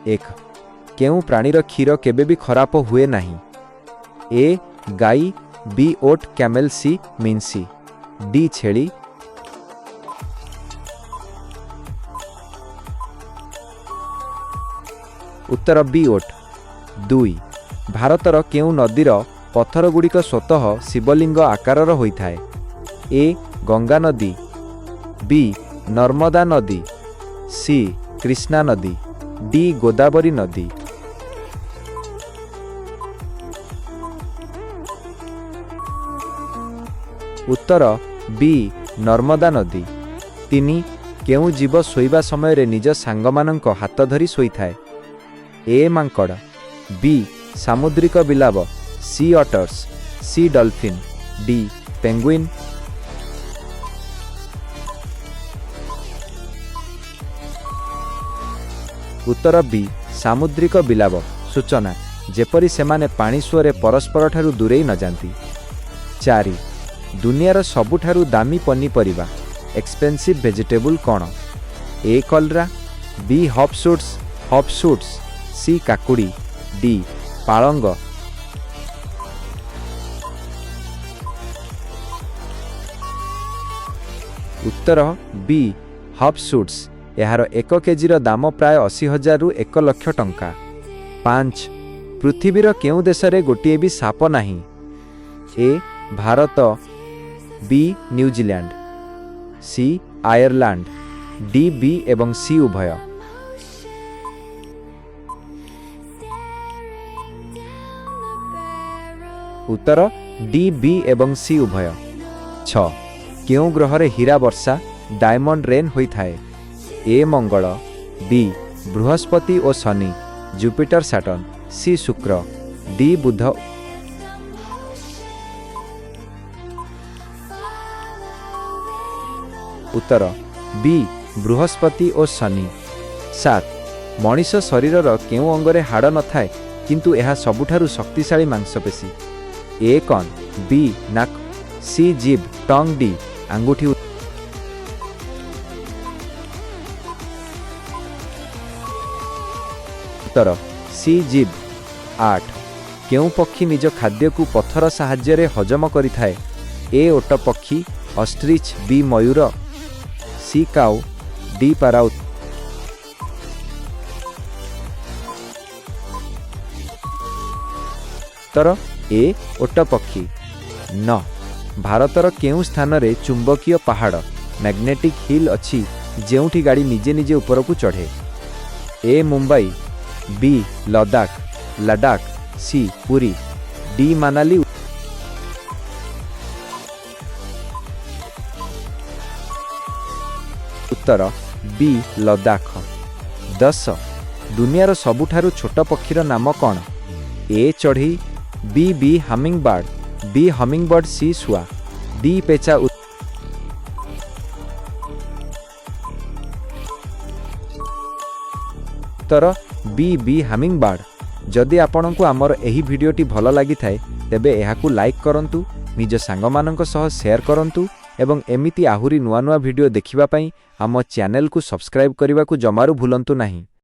एक केउ प्राणीर क्षीर केबे भी खराब हुए नहीं। ए गाई, बी ओट कैमेल, सी मिंसी, डी छेली। उत्तर बी ओट। 2 भारतर केउ नदीर पत्थर गुड़िक स्वतः शिवलिंग आकारर होइथाए। ए गंगा नदी, बी नर्मदा नदी, सी कृष्णा नदी, डी गोदावरी नदी। उत्तर बी नर्मदा नदी। 3 केउ जीव शोइबा समय रे निज सांगमानंक हाथ धरी शोइथाए। ए मांकड़, बी सामुद्रिक बिलाव, सी ऑटर्स, सी डॉल्फिन, डी पेंगुइन। उत्तर बी सामुद्रिक बिलाव। सूचना जेपरी सेमाने पानी सुअरे परस्पर ठारू दूरेई न जांती। 4 दुनियार सबुठारू दामी पनीपरिबा एक्सपेंसिव वेजिटेबल कौन? ए कलरा, बी हॉपशूट्स, सी काकुड़ी, डी पालंग। उत्तर बी हॉपशूट्स। यार 1 केजीर दाम प्राय 80,000 रु 1 लाख टंका। 5 पृथ्वीर केउ देशरे गोटिए भी साप नाही? ए भारत, बी न्यूजीलैंड, सी आयरलैंड, डी बी एवं सी उभय। उत्तर डी बी एवं सी उभय। 6 केउ ग्रहरे हीरा वर्षा डायमंड रेन होइथाए? ए मंगल, बी बृहस्पति और शनि, जुपिटर सैटर्न, सी शुक्र, डी बुध। उत्तर बी बृहस्पति और शनि। 7 मनीष शरीरर केउ अंगरे हाड़ न थाए किंतु यह सबुठारु शक्तिशाली मांसपेशी? ए कौन, बी नाक, सी जीभ, टंग, डी आंगुठी। उत्तर सी जीभ। 8 केउ पक्षी निज खाद्य को पत्थर साहाय्य रे हजम करिथाए? ए ओट पक्षी, ऑस्ट्रिच, बी मयूर, सी काउ, डी पाराउत। उत्तर ए ओट पक्षी। 9 भारतर केउ स्थान रे चुंबकीय पहाड़ मैग्नेटिक हिल अछि जेउठी गाड़ी निजे निजे ऊपर को चढ़े? ए मुंबई, बी लद्दाख, सी पुरी, डी मनाली। उत्तर बी लद्दाख। 10 दुनियार सबुठारु छोट पक्षीर नाम कौन? ए चढ़ी, बी हमिंगबर्ड, बी हमिंगबर्ड, सी शुआ, डी पेचा। उत्तर बी हमिंगबर्ड। जदि आपंक आमर एही भिडियोटी भल लगी थाए तेबे एहाकु लाइक करंतु, निज सांगमानंक सह शेयर करंतु एवं एमिति आहुरी नुआ नुआ भिडियो देखिबा पई आम चैनल को सब्सक्राइब करने को जमारू भूलंतु नहीं।